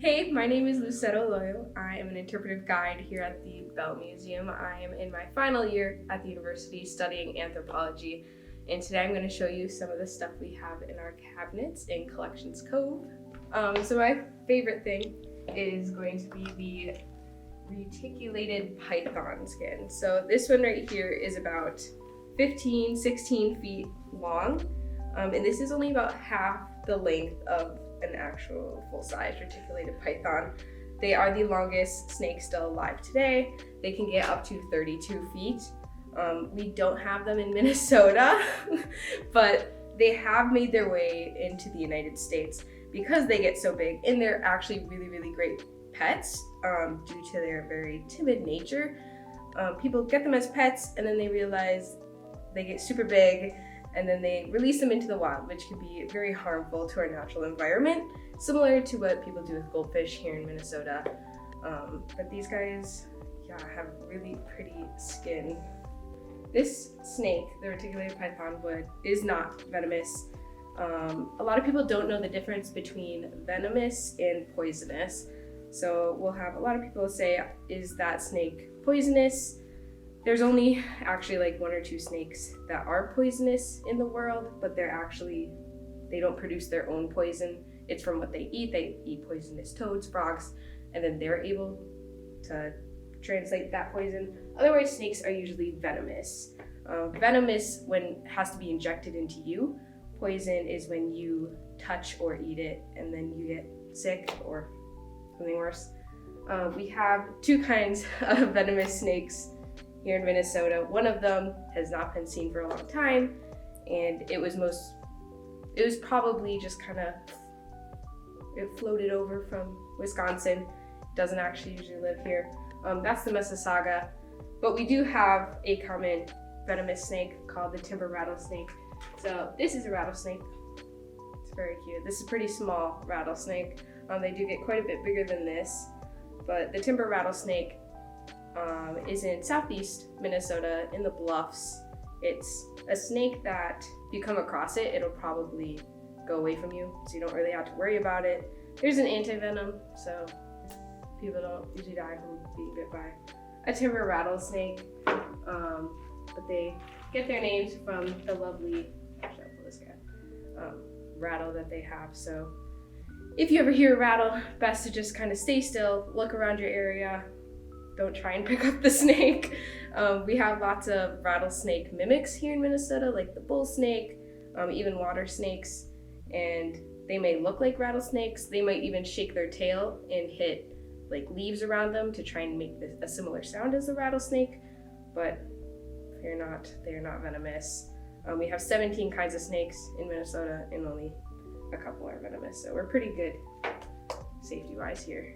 Hey, my name is Lucero. I am an interpretive guide here at the Bell Museum. I am in my final year at the university studying anthropology, and today I'm going to show you some of the stuff we have in our cabinets in Collections Cove. So my favorite thing is going to be the reticulated python skin. So this one right here is about 16 feet long, and this is only about half the length of an actual full-size reticulated python. They are the longest snake still alive today. They can get up to 32 feet. We don't have them in Minnesota, but they have made their way into the United States because they get so big, and they're actually really great pets due to their very timid nature. People get them as pets and then they realize they get super big, and then they release them into the wild, which can be very harmful to our natural environment, similar to what people do with goldfish here in Minnesota. But these guys, have really pretty skin. This snake, the reticulated python wood, is not venomous. A lot of people don't know the difference between venomous and poisonous. So we'll have a lot of people say, is that snake poisonous? There's only actually like 1 or 2 snakes that are poisonous in the world, but they don't produce their own poison. It's from what they eat. They eat poisonous toads, frogs, and then they're able to translate that poison. Otherwise, snakes are usually venomous. Venomous when it has to be injected into you. Poison is when you touch or eat it and then you get sick or something worse. We have 2 kinds of venomous snakes here in Minnesota. One of them has not been seen for a long time, and it was probably just it floated over from Wisconsin. Doesn't actually usually live here. That's the Mississauga. But we do have a common venomous snake called the timber rattlesnake. So this is a rattlesnake. It's very cute. This is a pretty small rattlesnake. They do get quite a bit bigger than this, but the timber rattlesnake is in southeast Minnesota in the bluffs. It's a snake that if you come across it, it'll probably go away from you, so you don't really have to worry about it. There's an anti-venom, so people don't usually die from being bit by a timber rattlesnake, but they get their names from the lovely rattle that they have. So if you ever hear a rattle, best to just kind of stay still, look around your area. Don't try and pick up the snake. We have lots of rattlesnake mimics here in Minnesota, like the bull snake, even water snakes, and they may look like rattlesnakes. They might even shake their tail and hit like leaves around them to try and make a similar sound as the rattlesnake, but they are not venomous. We have 17 kinds of snakes in Minnesota, and only a couple are venomous, so we're pretty good safety-wise here.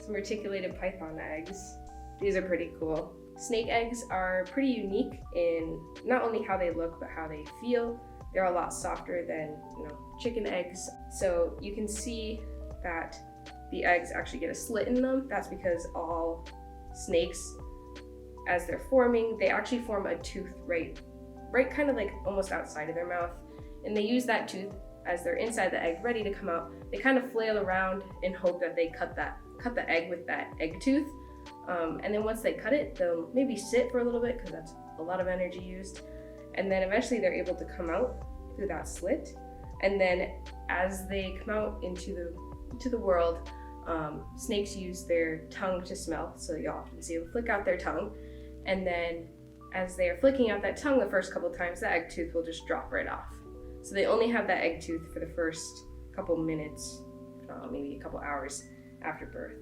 Some reticulated python eggs. These are pretty cool. Snake eggs are pretty unique in not only how they look, but how they feel. They're a lot softer than chicken eggs. So you can see that the eggs actually get a slit in them. That's because all snakes, as they're forming, they actually form a tooth right kind of like almost outside of their mouth. And they use that tooth as they're inside the egg ready to come out. They kind of flail around and hope that they cut the egg with that egg tooth. And then once they cut it, they'll maybe sit for a little bit because that's a lot of energy used. And then eventually they're able to come out through that slit. And then as they come out into the world, snakes use their tongue to smell. So you'll often see them flick out their tongue. And then as they are flicking out that tongue the first couple times, the egg tooth will just drop right off. So they only have that egg tooth for the first couple minutes, maybe a couple hours after birth.